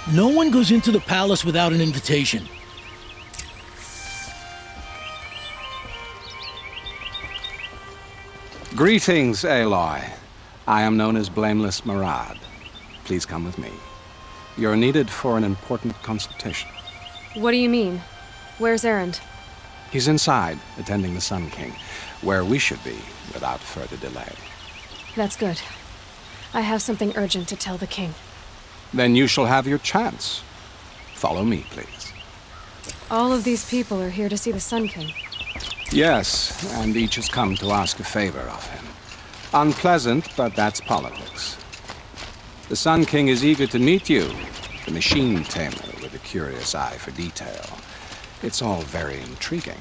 No one goes into the palace without an invitation. Greetings, Aloy. I am known as Blameless Marad. Please come with me. You're needed for an important consultation. What do you mean? Where's Erend? He's inside, attending the Sun King, where we should be without further delay. That's good. I have something urgent to tell the king. Then you shall have your chance. Follow me, please. All of these people are here to see the Sun King. Yes, and each has come to ask a favor of him. Unpleasant, but that's politics. The Sun King is eager to meet you, the machine tamer with a curious eye for detail. It's all very intriguing.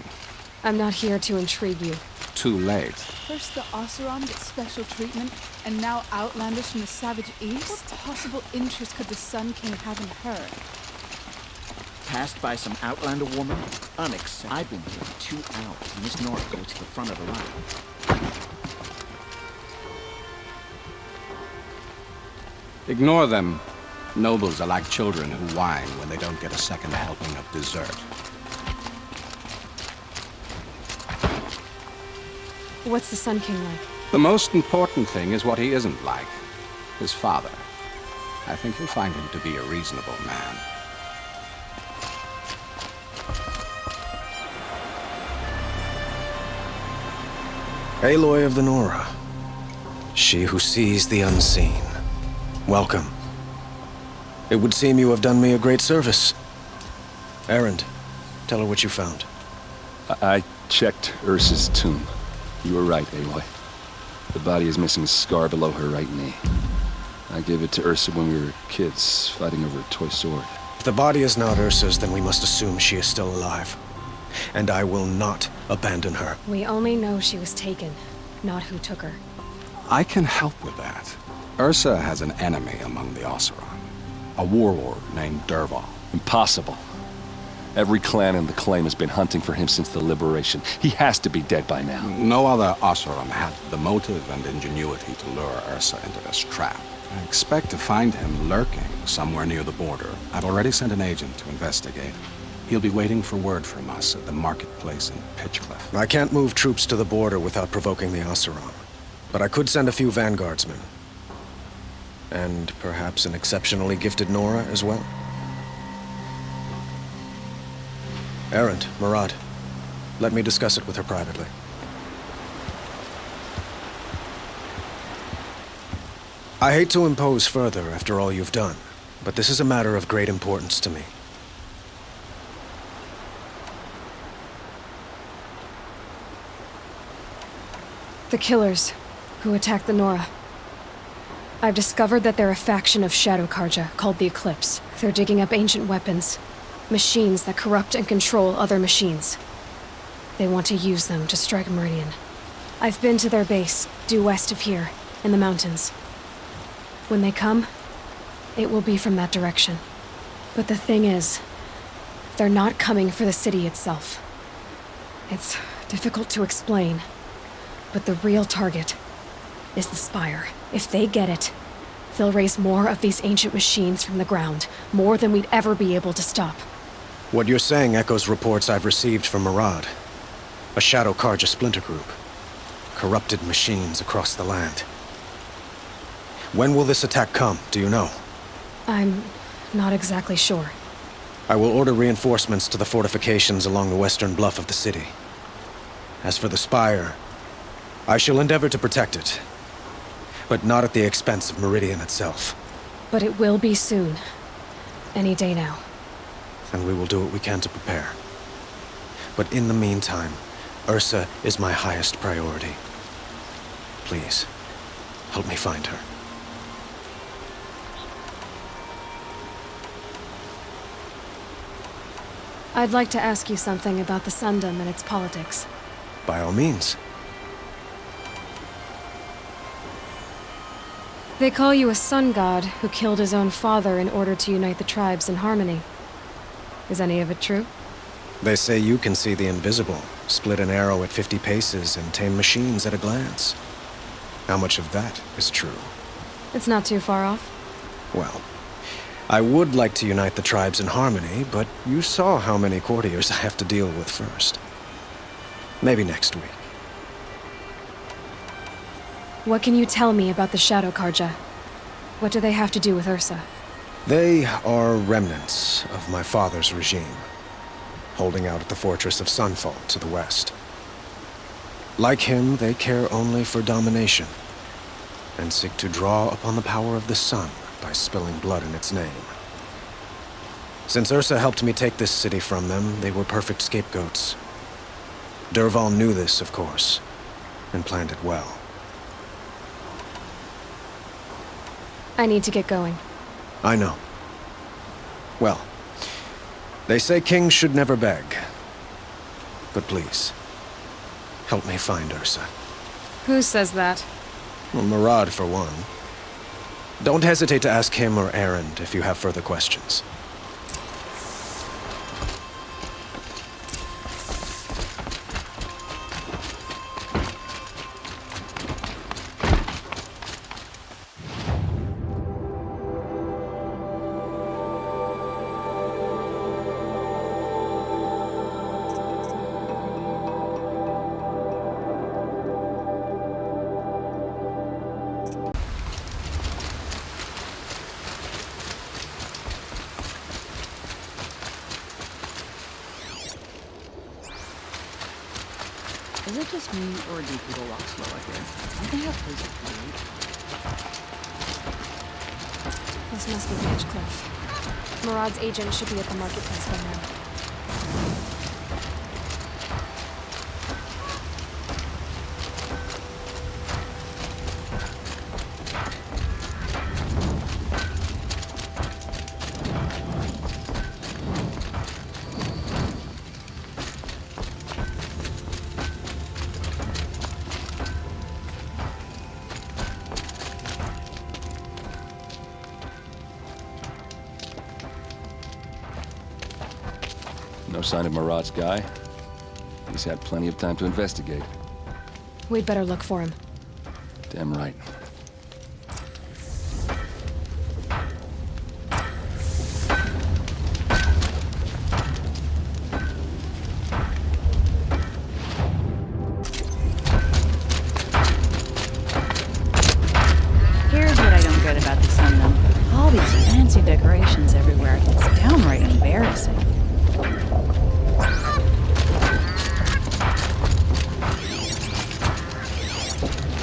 I'm not here to intrigue you. Too late. First the Oseram gets special treatment, and now outlanders from the savage east? What possible interest could the Sun King have in her? Passed by some outlander woman? Unacceptable. I've been here 2 hours, and Miss Nora goes to the front of the line. Ignore them. Nobles are like children who whine when they don't get a second helping of dessert. What's the Sun King like? The most important thing is what he isn't like. His father. I think you'll find him to be a reasonable man. Aloy of the Nora. She who sees the unseen. Welcome. It would seem you have done me a great service. Erend, tell her what you found. I checked Ursa's tomb. You were right, Aloy. The body is missing a scar below her right knee. I gave it to Ursa when we were kids, fighting over a toy sword. If the body is not Ursa's, then we must assume she is still alive. And I will not abandon her. We only know she was taken, not who took her. I can help with that. Ursa has an enemy among the Oseram. A warlord named Dervahl. Impossible. Every clan in the claim has been hunting for him since the liberation. He has to be dead by now. No other Oseram had the motive and ingenuity to lure Ursa into this trap. I expect to find him lurking somewhere near the border. I've already sent an agent to investigate. He'll be waiting for word from us at the marketplace in Pitchcliff. I can't move troops to the border without provoking the Oseram. But I could send a few vanguardsmen. And perhaps an exceptionally gifted Nora as well. Erend, Marad, let me discuss it with her privately. I hate to impose further after all you've done, but this is a matter of great importance to me. The killers who attacked the Nora. I've discovered that they're a faction of Shadow Karja called the Eclipse. They're digging up ancient weapons, machines that corrupt and control other machines. They want to use them to strike Meridian. I've been to their base, due west of here, in the mountains. When they come, it will be from that direction. But the thing is, they're not coming for the city itself. It's difficult to explain, but the real target is the Spire. If they get it, they'll raise more of these ancient machines from the ground, more than we'd ever be able to stop. What you're saying echoes reports I've received from Marad, a Shadow Karja splinter group. Corrupted machines across the land. When will this attack come, do you know? I'm not exactly sure. I will order reinforcements to the fortifications along the western bluff of the city. As for the Spire, I shall endeavor to protect it, but not at the expense of Meridian itself. But it will be soon. Any day now. And we will do what we can to prepare. But in the meantime, Ursa is my highest priority. Please, help me find her. I'd like to ask you something about the Sundom and its politics. By all means. They call you a sun god who killed his own father in order to unite the tribes in harmony. Is any of it true? They say you can see the invisible, split an arrow at 50 paces, and tame machines at a glance. How much of that is true? It's not too far off. Well, I would like to unite the tribes in harmony, but you saw how many courtiers I have to deal with first. Maybe next week. What can you tell me about the Shadow Karja? What do they have to do with Ursa? They are remnants of my father's regime, holding out at the fortress of Sunfall to the west. Like him, they care only for domination, and seek to draw upon the power of the sun by spilling blood in its name. Since Ursa helped me take this city from them, they were perfect scapegoats. Dervahl knew this, of course, and planned it well. I need to get going. I know. Well, they say kings should never beg. But please, help me find Ursa. Who says that? Well, Murad, for one. Don't hesitate to ask him or Erend if you have further questions. Is it just me, or do people walk slower here? Don't they have places to eat? This must be Pitchcliff. Murad's agent should be at the marketplace by now. No sign of Murad's guy. He's had plenty of time to investigate. We'd better look for him. Damn right. Here's what I don't get about the Sun, though. All these fancy decorations everywhere. It's downright embarrassing.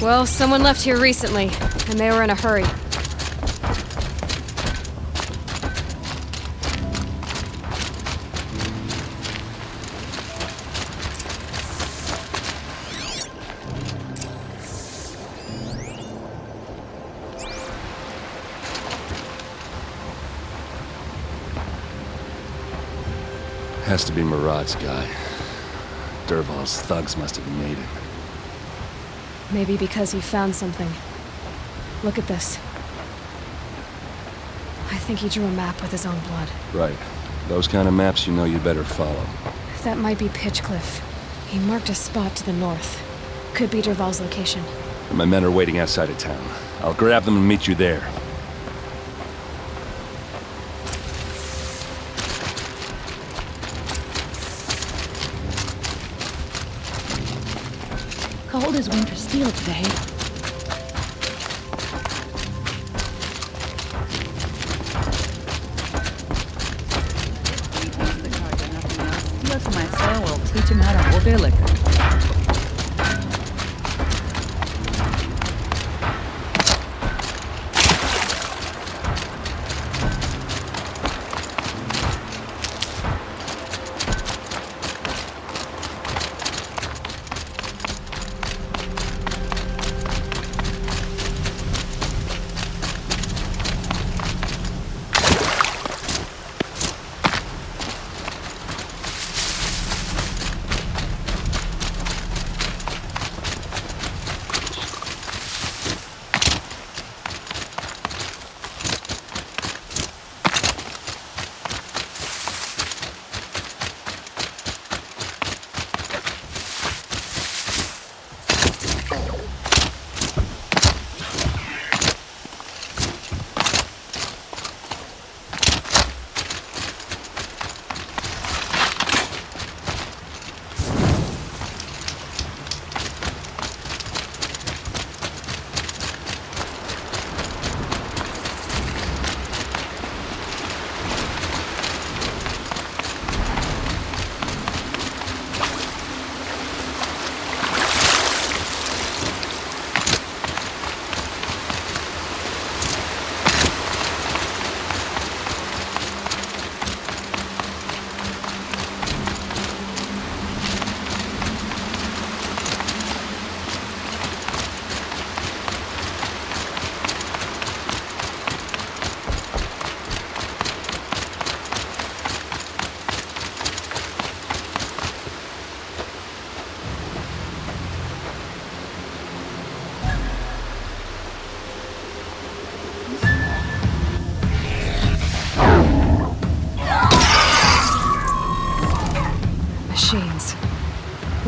Well, someone left here recently, and they were in a hurry. Has to be Murad's guy. Dervahl's thugs must have made it. Maybe because he found something. Look at this. I think he drew a map with his own blood. Right. Those kind of maps you know you better follow. That might be Pitchcliff. He marked a spot to the north. Could be Dervahl's location. My men are waiting outside of town. I'll grab them and meet you there. Cold as winter steel today. The Karja, nothing else. Steel to my soul will teach him how to hold their liquor.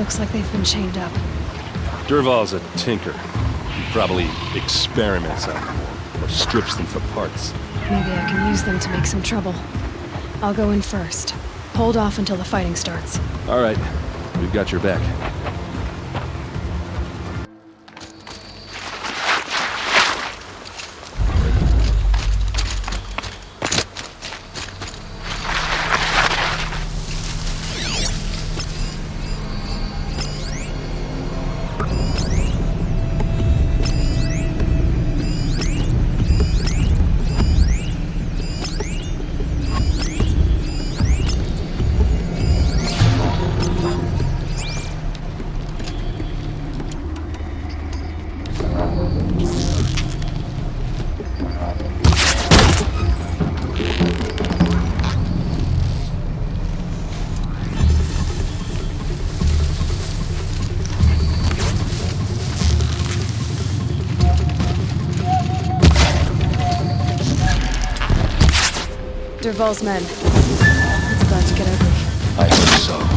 Looks like they've been chained up. Durval's a tinker. He probably experiments on them or strips them for parts. Maybe I can use them to make some trouble. I'll go in first. Hold off until the fighting starts. All right, we've got your back. Durval's men. It's about to get ugly. I hope so.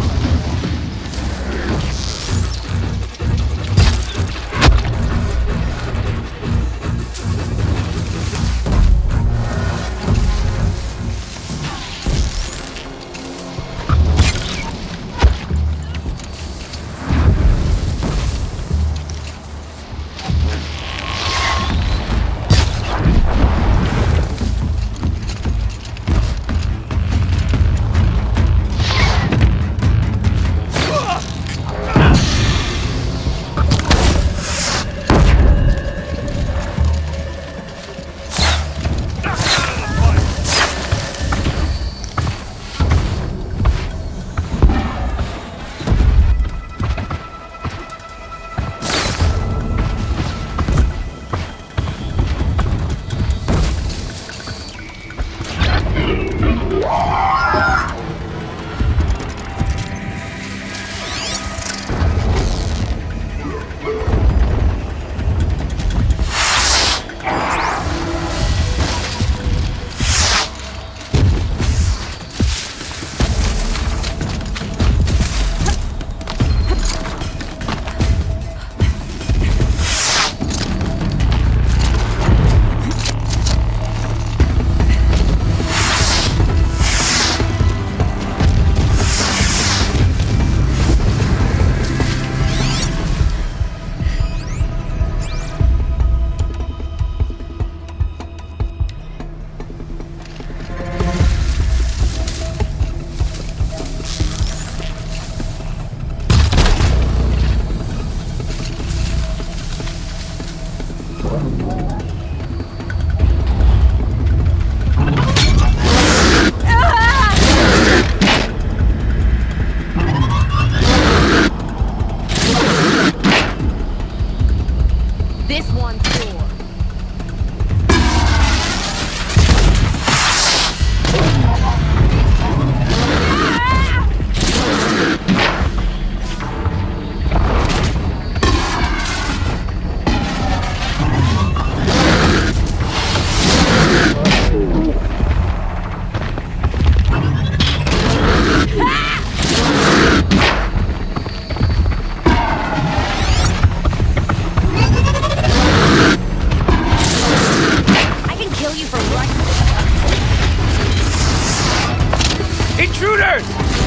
Intruders!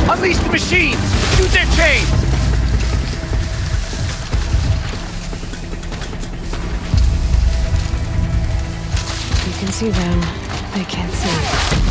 Unleash the machines! Shoot their chains! You can see them. They can't see.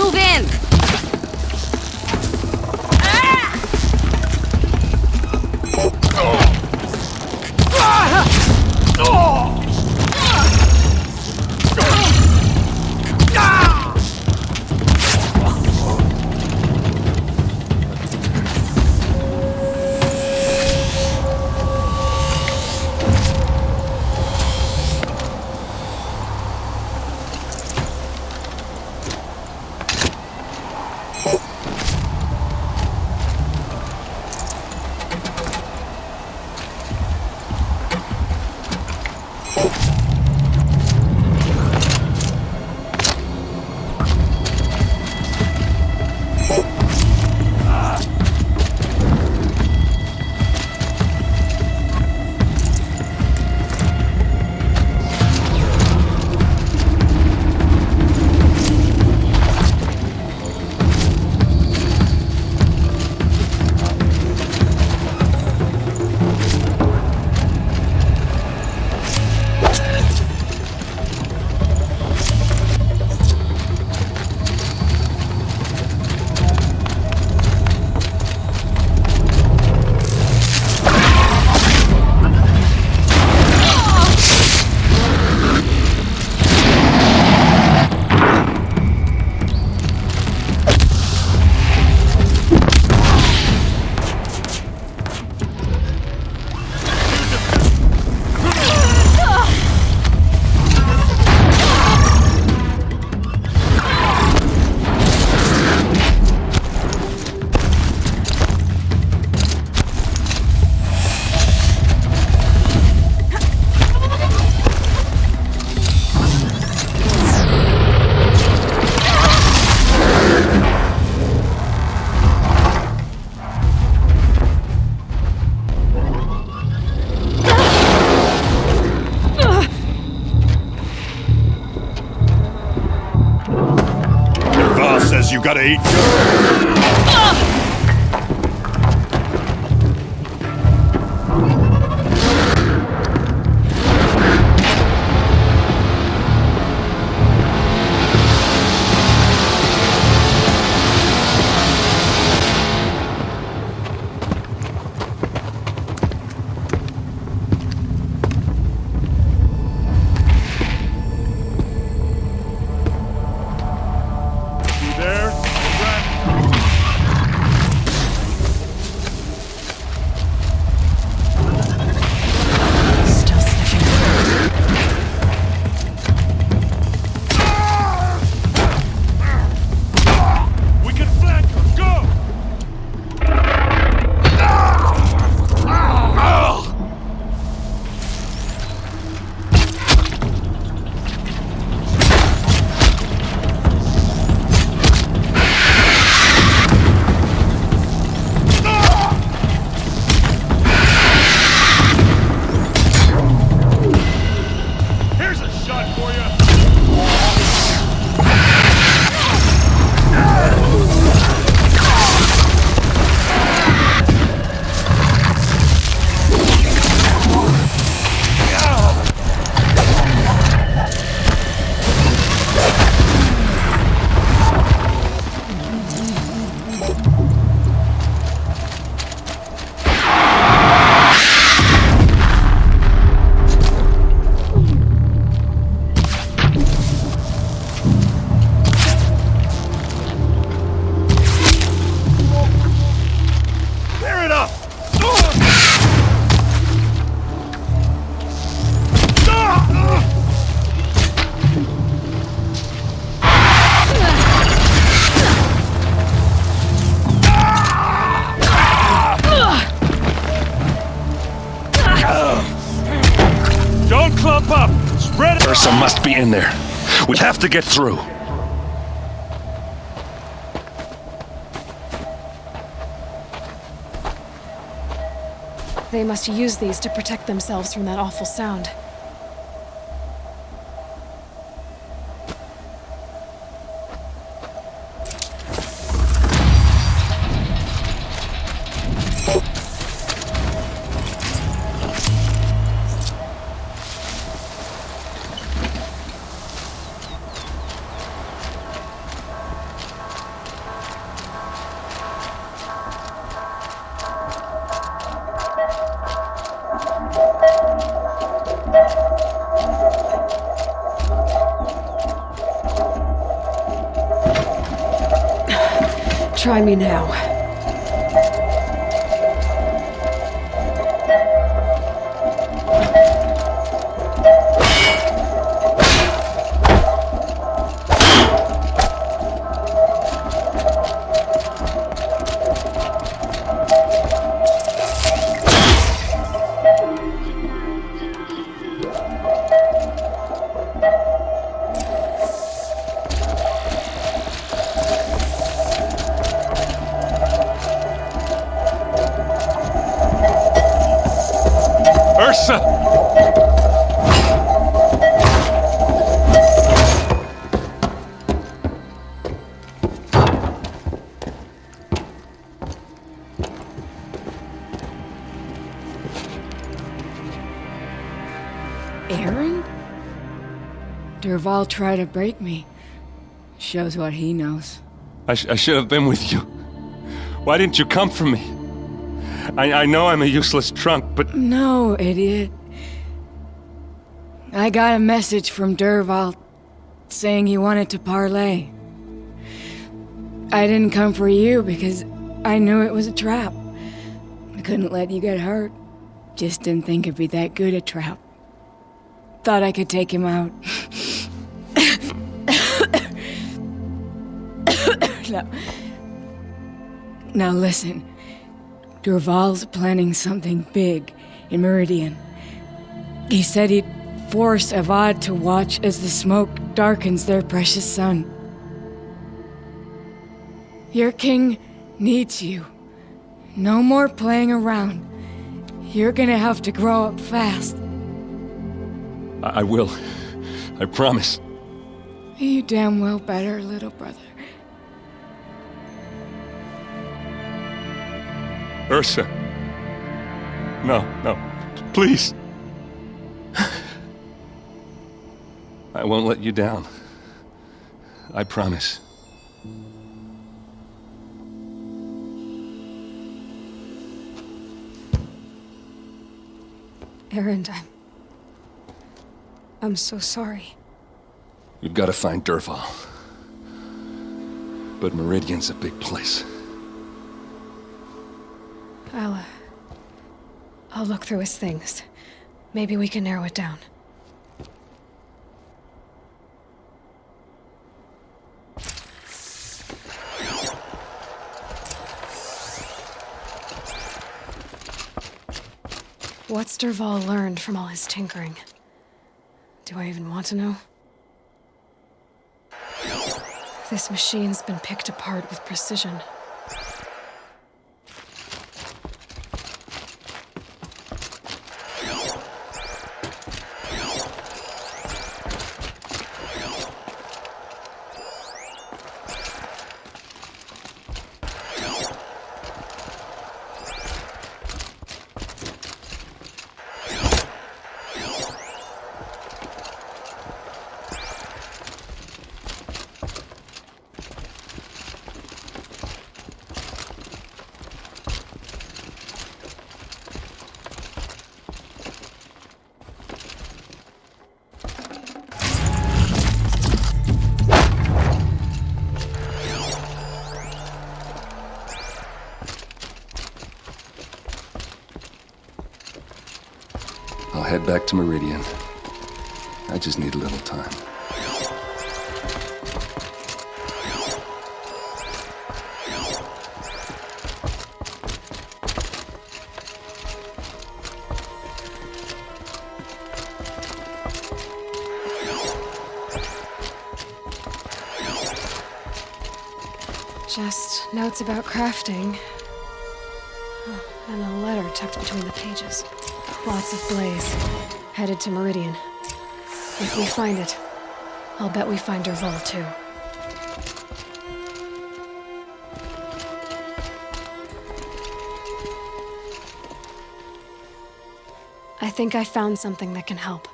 Move in! You gotta eat. Ursa must be in there. We have to get through. They must use these to protect themselves from that awful sound. Try me now. Ursa! Aaron? Durval tried to break me. Shows what he knows. I should have been with you. Why didn't you come for me? I know I'm a useless trunk, but... No, idiot. I got a message from Durval saying he wanted to parlay. I didn't come for you because I knew it was a trap. I couldn't let you get hurt. Just didn't think it'd be that good a trap. Thought I could take him out. Now listen. Durval's planning something big in Meridian. He said he'd force Avad to watch as the smoke darkens their precious sun. Your king needs you. No more playing around. You're gonna have to grow up fast. I will. I promise. You damn well better, little brother. Ursa. No, please. I won't let you down. I promise. Aaron, I'm so sorry. You've got to find Durval. But Meridian's a big place. I'll look through his things. Maybe we can narrow it down. What's Durval learned from all his tinkering? Do I even want to know? This machine's been picked apart with precision. I'll head back to Meridian. I just need a little time. Just notes about crafting. Oh, and a letter tucked between the pages. Lots of blaze. Headed to Meridian. If we find it, I'll bet we find Durval too. I think I found something that can help.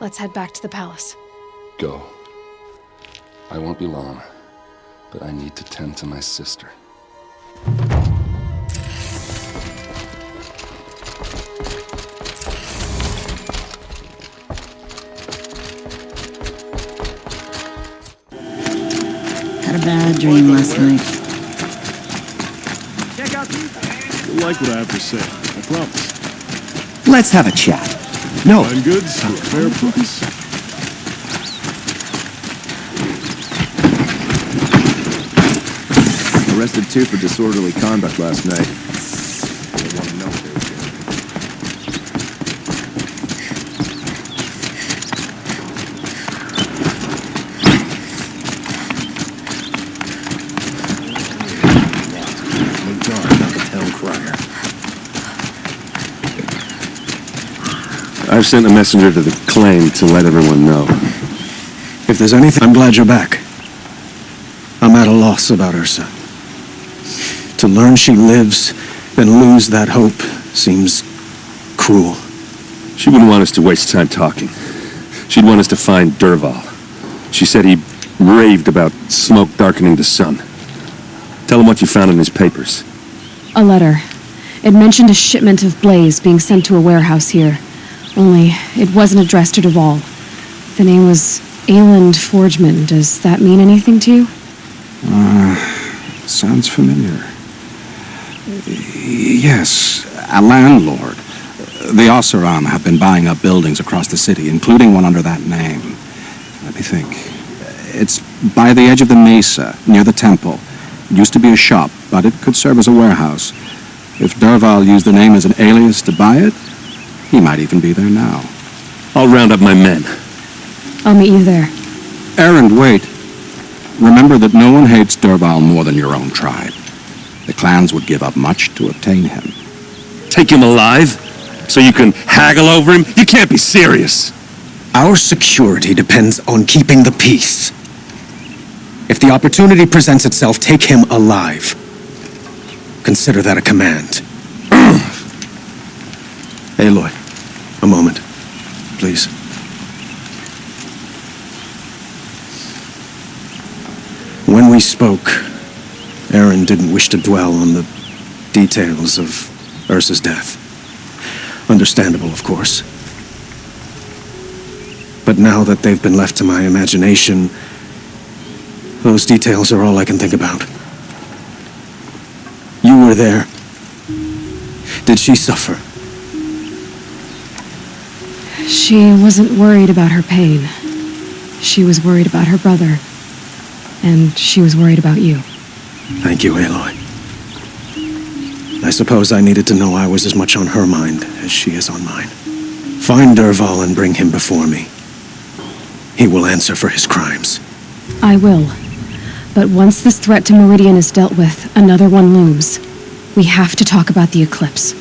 Let's head back to the palace. Go. I won't be long, but I need to tend to my sister. Had a bad dream last night. You'll like what I have to say. I promise. Let's have a chat. No. Fine goods for a fair price. Arrested 2 for disorderly conduct last night. They want to know what they were doing. No dark, not the town crier. I've sent a messenger to the claim to let everyone know. If there's anything, I'm glad you're back. I'm at a loss about Ursa. To learn she lives, then lose that hope, seems cruel. She wouldn't want us to waste time talking. She'd want us to find Derval. She said he raved about smoke darkening the sun. Tell him what you found in his papers. A letter. It mentioned a shipment of blaze being sent to a warehouse here. Only, it wasn't addressed to Derval. The name was Ayland Forgeman. Does that mean anything to you? Sounds familiar. Yes, a landlord. The Oseram have been buying up buildings across the city, including one under that name. Let me think. It's by the edge of the mesa, near the temple. It used to be a shop, but it could serve as a warehouse. If Derval used the name as an alias to buy it, he might even be there now. I'll round up my men. I'll meet you there. Errand, wait. Remember that no one hates Derval more than your own tribe. The clans would give up much to obtain him. Take him alive? So you can haggle over him? You can't be serious. Our security depends on keeping the peace. If the opportunity presents itself, take him alive. Consider that a command. Aloy, a moment, please. When we spoke, Aaron didn't wish to dwell on the details of Ursa's death. Understandable, of course. But now that they've been left to my imagination, those details are all I can think about. You were there. Did she suffer? She wasn't worried about her pain. She was worried about her brother. And she was worried about you. Thank you, Aloy. I suppose I needed to know I was as much on her mind as she is on mine. Find Derval and bring him before me. He will answer for his crimes. I will. But once this threat to Meridian is dealt with, another one looms. We have to talk about the eclipse.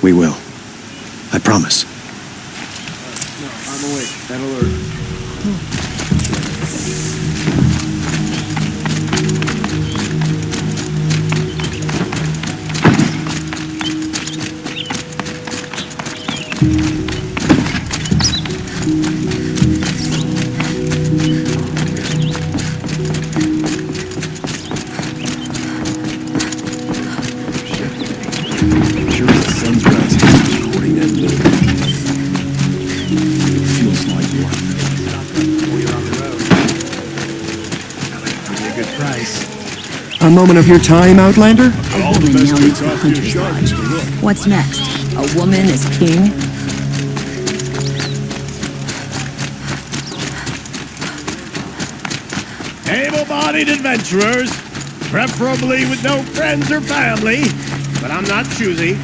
We will. I promise. No, I'm awake. And alert. A moment of your time, Outlander? All the best bits off your shark, Mr. Hook. What's next? A woman is king? Able-bodied adventurers, preferably with no friends or family, but I'm not choosy.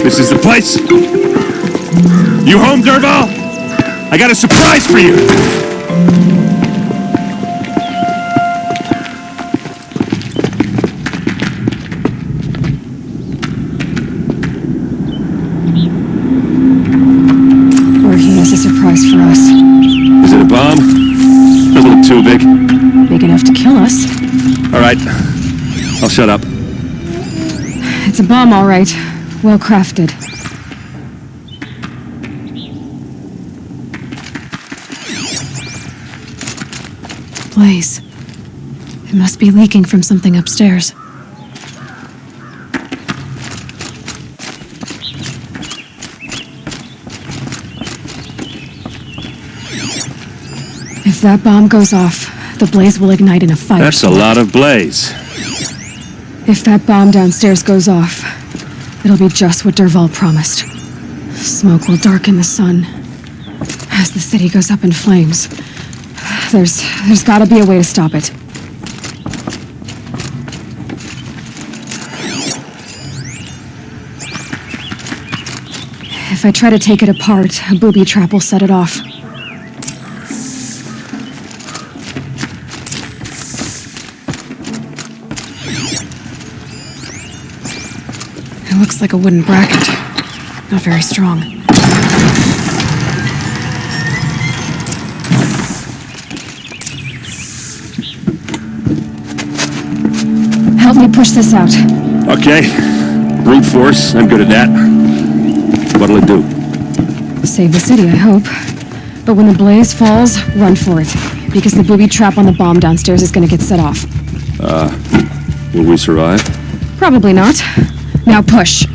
This is the place? You home, Derval? I got a surprise for you! Or he has a surprise for us. Is it a bomb? Doesn't look too big. Big enough to kill us. All right. I'll shut up. It's a bomb, all right. Well crafted. Blaze. It must be leaking from something upstairs. If that bomb goes off, The blaze will ignite in a fight. That's a lot of blaze. If that bomb downstairs goes off, it'll be just what Dervahl promised. Smoke will darken the sun. As the city goes up in flames, there's gotta be a way to stop it. If I try to take it apart, a booby trap will set it off. It looks like a wooden bracket. Not very strong. Help me push this out. Okay. Brute force, I'm good at that. What'll it do? Save the city, I hope. But when the blaze falls, run for it. Because the booby trap on the bomb downstairs is gonna get set off. Will we survive? Probably not. Now push.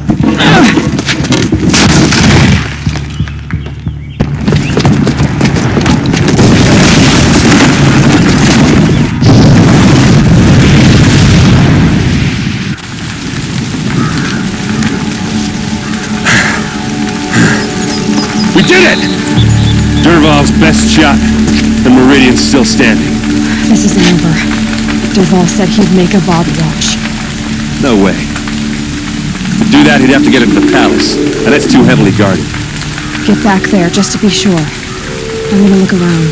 We did it! Dervahl's best shot. The Meridian's still standing. This isn't over. Dervahl said he'd make a Vought watch. No way. To do that, he'd have to get into the palace, and that's too heavily guarded. Get back there, just to be sure. I'm gonna look around.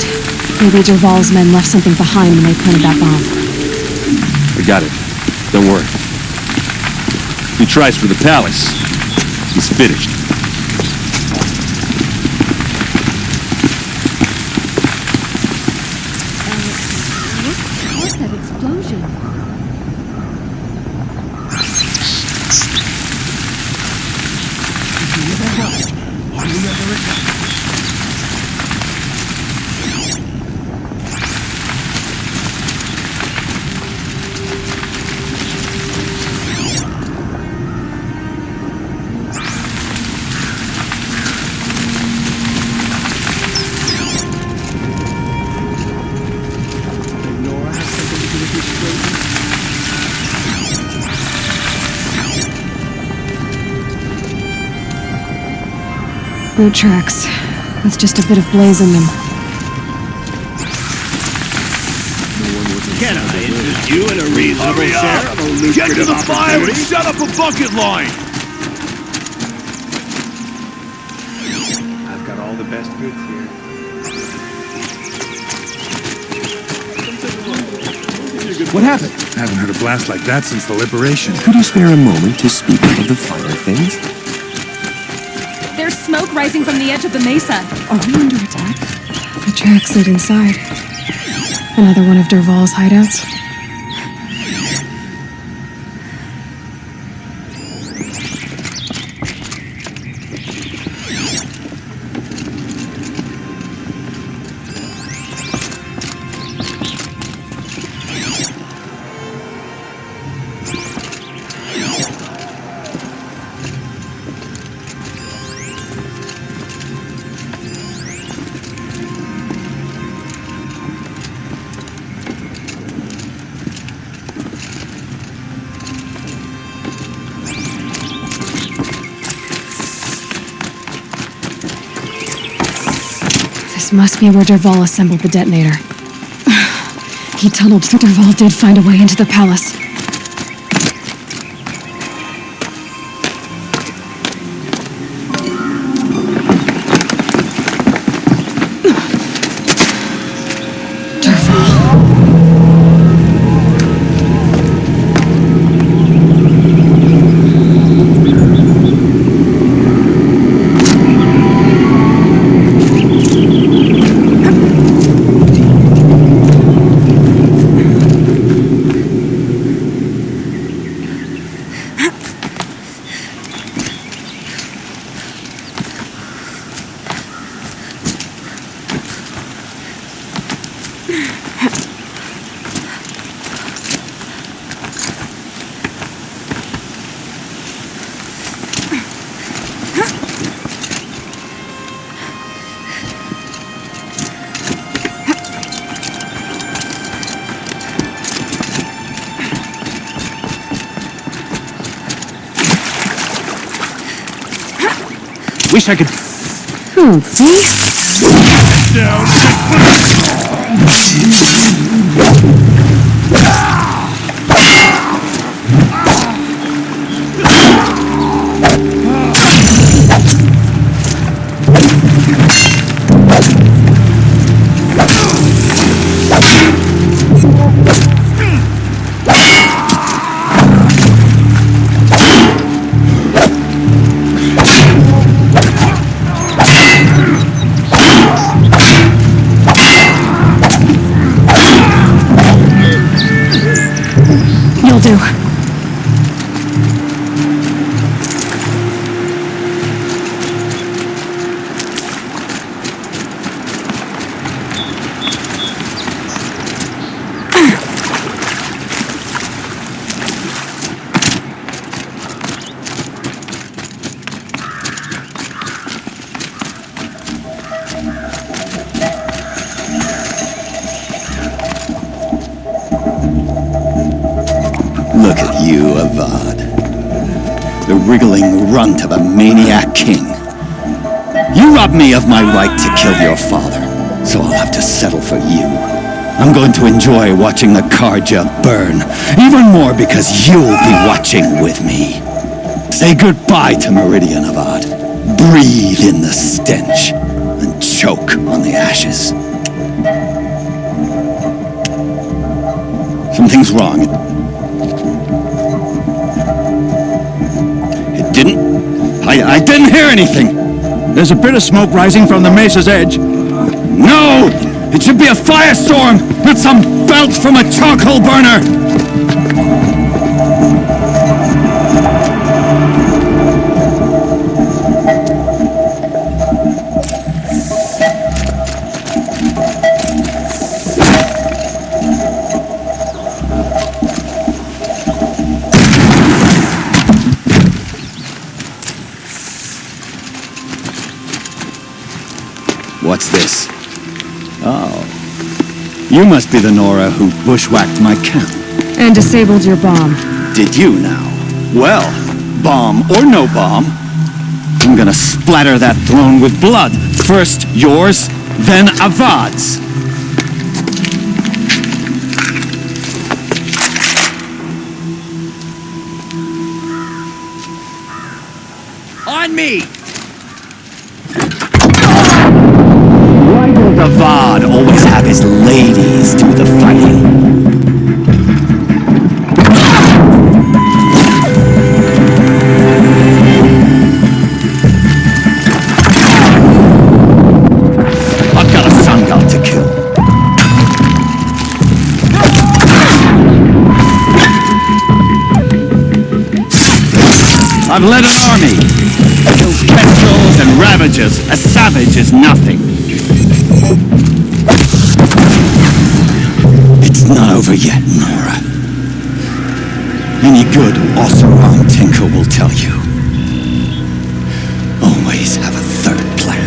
Maybe Dervahl's men left something behind when they planted that bomb. I got it. Don't worry. If he tries for the palace, he's finished. What's that explosion? Boot tracks, with just a bit of blaze in them. Can I interest you in a reasonable share of a lucrative Get to the fire and opportunity? set up a bucket line! I've got all the best goods here. What happened? I haven't heard a blast like that since the liberation. Could you spare a moment to speak of the finer things? There's smoke rising from the edge of the mesa. Are we under attack? The tracks lead inside. Another one of Dervahl's hideouts. This must be where Dervahl assembled the detonator. He tunneled so Dervahl did find a way into the palace. wish I could... Who? You'll do. Look at you, Avad. The wriggling runt of a maniac king. You robbed me of my right to kill your father, so I'll have to settle for you. I'm going to enjoy watching the Karja burn, even more because you'll be watching with me. Say goodbye to Meridian, Avad. Breathe in the stench, and choke on the ashes. Something's wrong. I didn't hear anything. There's a bit of smoke rising from the mesa's edge. No! It should be a firestorm, not some belch from a charcoal burner! What's this? Oh. You must be the Nora who bushwhacked my camp. And disabled your bomb. Did you now? Well, bomb or no bomb, I'm gonna splatter that throne with blood. First yours, then Avad's. On me! Why does Avad always have his ladies do the fighting? I've got a sun god to kill. I've led an army. Killed kestrels and ravagers. A savage is nothing. It's not over yet, Nora. Any good Oseram tinker will tell you. Always have a third plan.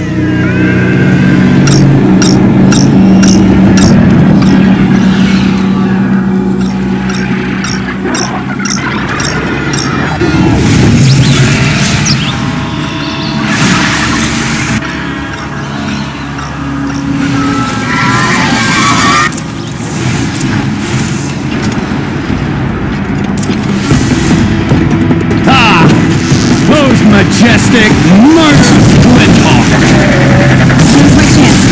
Majestic murder Splintahawk! Here's my chance.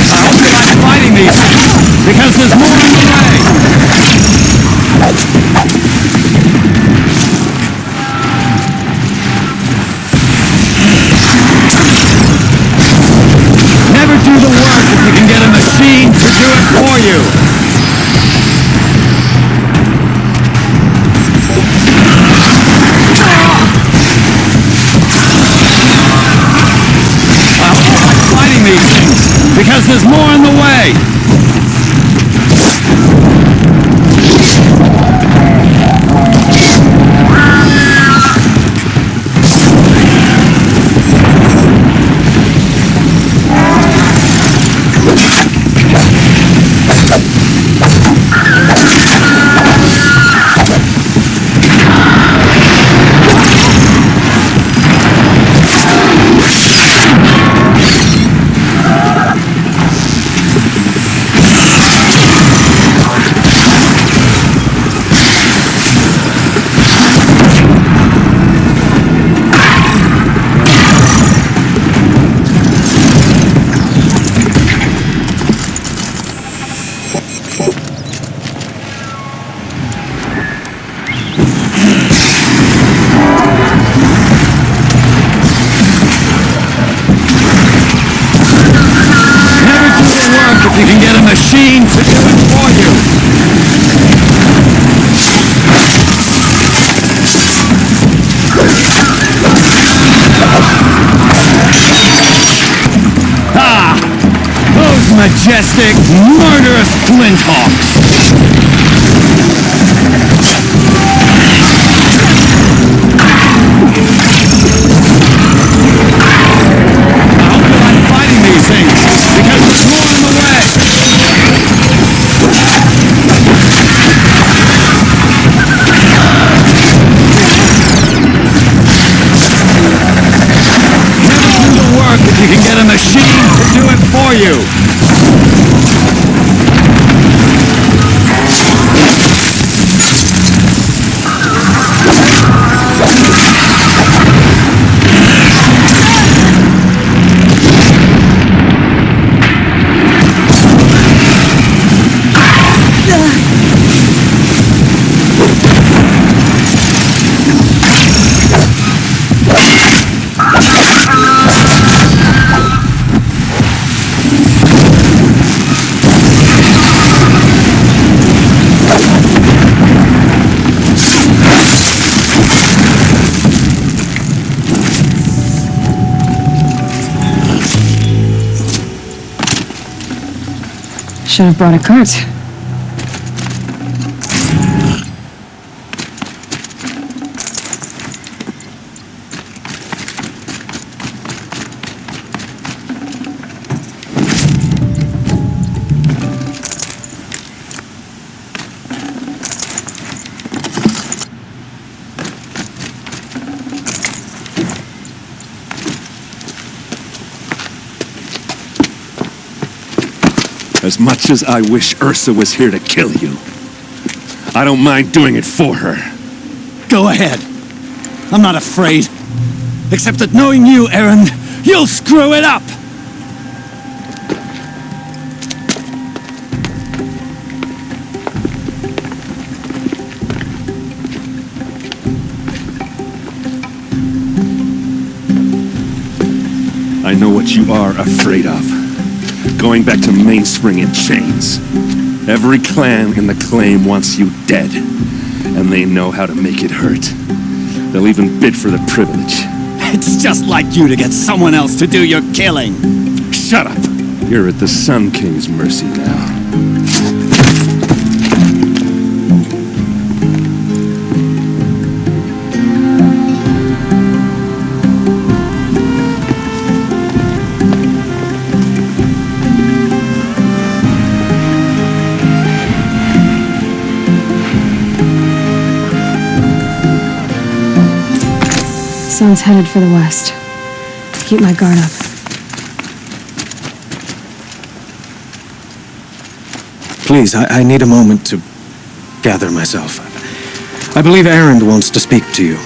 I hope you like fighting these, because there's more on the way! Never do the work if you can get a machine to do it for you! Fighting these things, because there's more on the way! majestic, murderous flinthawks! I hope you like fighting these things, because there's more on the way! It'll work if you can get a machine to do it for you! Should have brought a cart. As much as I wish Ursa was here to kill you, I don't mind doing it for her. Go ahead. I'm not afraid. Except that knowing you, Aaron, you'll screw it up! I know what you are afraid of. Going back to Mainspring in chains. Every clan in the claim wants you dead. And they know how to make it hurt. They'll even bid for the privilege. It's just like you to get someone else to do your killing. Shut up! You're at the Sun King's mercy now. Sun's headed for the west. Keep my guard up. Please, I need a moment to gather myself. I believe Aaron wants to speak to you.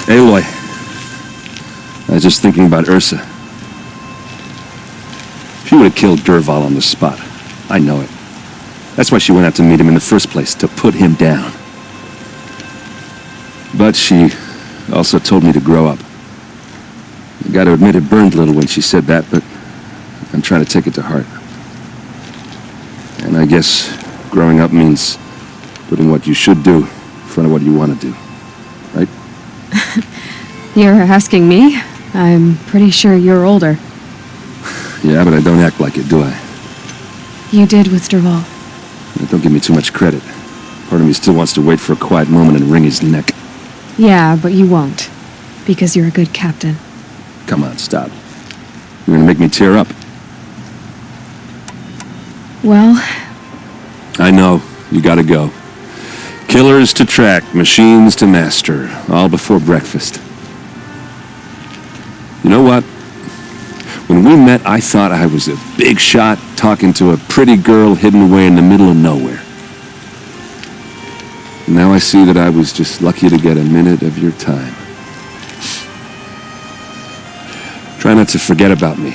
Aloy, I was just thinking about Ursa. She would have killed Dervahl on the spot. I know it. That's why she went out to meet him in the first place, to put him down. But she also told me to grow up. I gotta admit it burned a little when she said that, but I'm trying to take it to heart. And I guess growing up means putting what you should do in front of what you want to do. Right? You're asking me? I'm pretty sure you're older. Yeah, but I don't act like it, do I? You did with Dervahl. Don't give me too much credit. Part of me still wants to wait for a quiet moment and wring his neck. Yeah, but you won't. Because you're a good captain. Come on, stop. You're gonna make me tear up. Well... I know. You gotta go. Killers to track, machines to master, all before breakfast. You know what? When we met, I thought I was a big shot talking to a pretty girl hidden away in the middle of nowhere. Now I see that I was just lucky to get a minute of your time. Try not to forget about me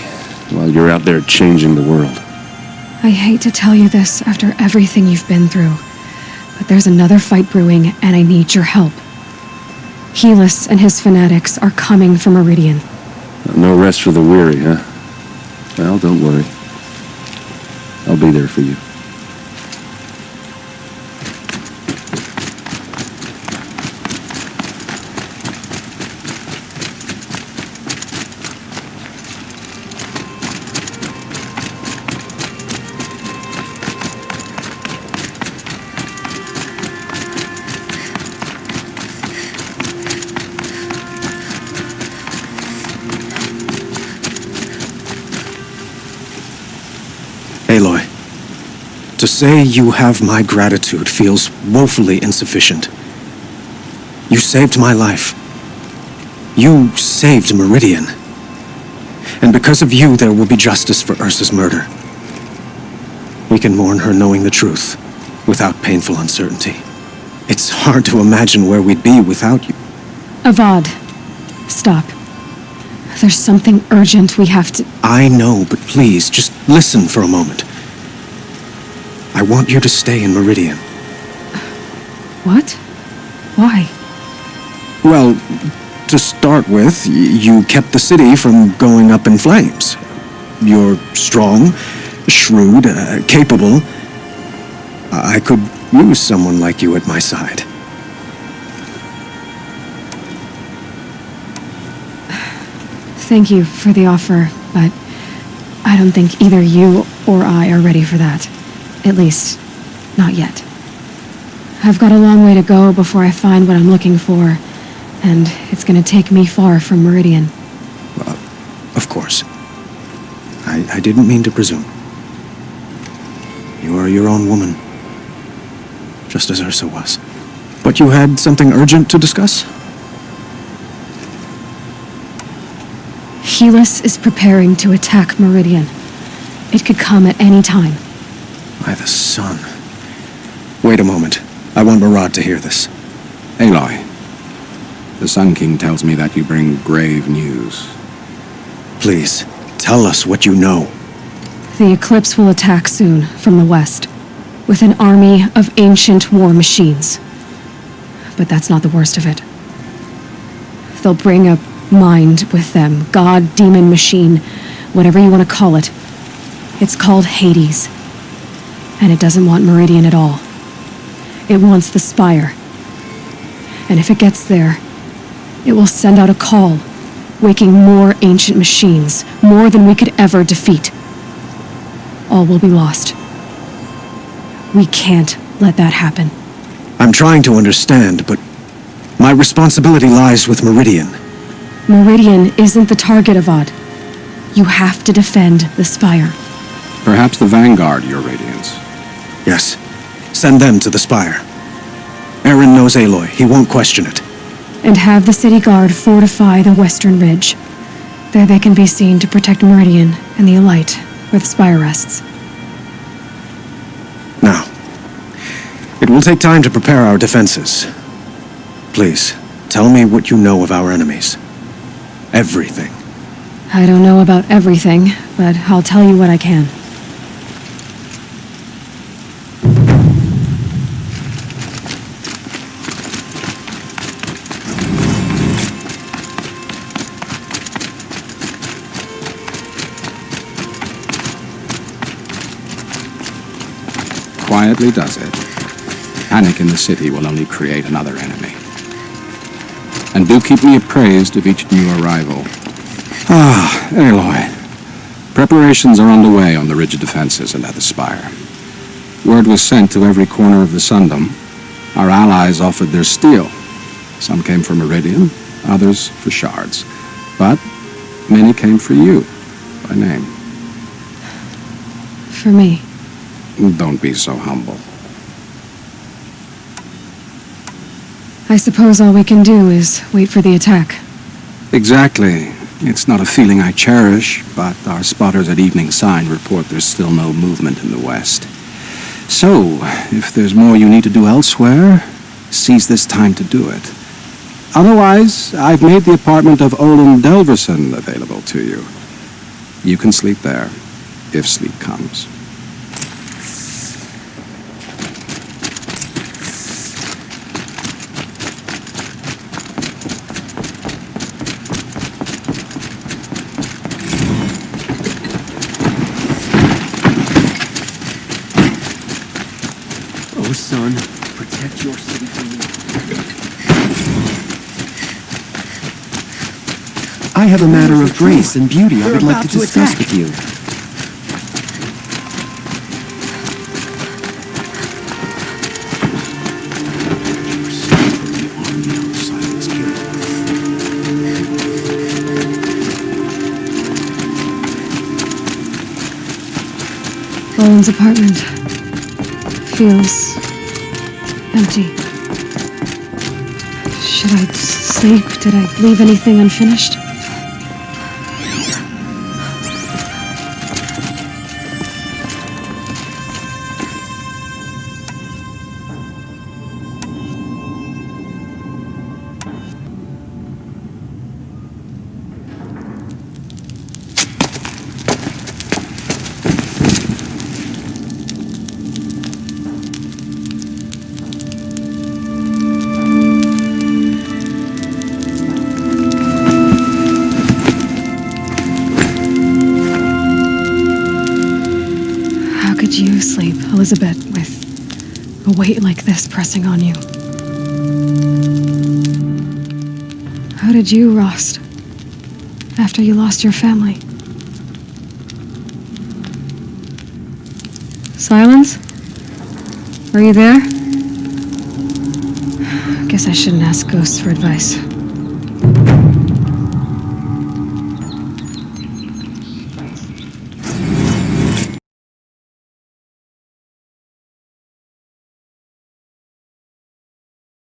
while you're out there changing the world. I hate to tell you this after everything you've been through, but there's another fight brewing, and I need your help. Helis and his fanatics are coming for Meridian. No rest for the weary, huh? Well, don't worry. I'll be there for you. Aloy, to say you have my gratitude feels woefully insufficient. You saved my life. You saved Meridian. And because of you, there will be justice for Ursa's murder. We can mourn her knowing the truth, without painful uncertainty. It's hard to imagine where we'd be without you. Avad, stop. There's something urgent we have to... I know, but please, just listen for a moment. I want you to stay in Meridian. What? Why? Well, to start with, you kept the city from going up in flames. You're strong, shrewd, capable. I could use someone like you at my side. Thank you for the offer, but I don't think either you or I are ready for that. At least, not yet. I've got a long way to go before I find what I'm looking for, and it's gonna take me far from Meridian. Well, of course. I didn't mean to presume. You are your own woman, just as Ursa was. But you had something urgent to discuss? Helis is preparing to attack Meridian. It could come at any time. By the sun. Wait a moment. I want Murad to hear this. Aloy, the Sun King tells me that you bring grave news. Please, tell us what you know. The Eclipse will attack soon, from the west, with an army of ancient war machines. But that's not the worst of it. They'll bring a mind with them, god, demon, machine, whatever you want to call it. It's called Hades. And it doesn't want Meridian at all. It wants the Spire. And if it gets there, it will send out a call, waking more ancient machines, more than we could ever defeat. All will be lost. We can't let that happen. I'm trying to understand, but my responsibility lies with Meridian. Meridian isn't the target, Avad. You have to defend the Spire. Perhaps the Vanguard, your Radiance. Yes. Send them to the Spire. Aaron knows Aloy. He won't question it. And have the city guard fortify the western ridge. There they can be seen to protect Meridian and the Elite, where the Spire rests. Now, it will take time to prepare our defenses. Please, tell me what you know of our enemies. Everything. I don't know about everything, but I'll tell you what I can. Quietly does it. Panic in the city will only create another enemy. And do keep me appraised of each new arrival. Ah, Aloy. Preparations are underway on the ridge defenses and at the Spire. Word was sent to every corner of the Sundom. Our allies offered their steel. Some came for Meridian, others for shards. But many came for you, by name. For me. Don't be so humble. I suppose all we can do is wait for the attack. Exactly. It's not a feeling I cherish, but our spotters at Evening Sign report there's still no movement in the west. So, if there's more you need to do elsewhere, seize this time to do it. Otherwise, I've made the apartment of Olin Delverson available to you. You can sleep there, if sleep comes. son. Protect your city. I have a matter of grace and beauty I would like to discuss with you. Owen's apartment feels empty. Should I sleep? Did I leave anything unfinished? You sleep, Elizabeth, with a weight like this pressing on you? How did you rust after you lost your family? Silence? Are you there? Guess I shouldn't ask ghosts for advice.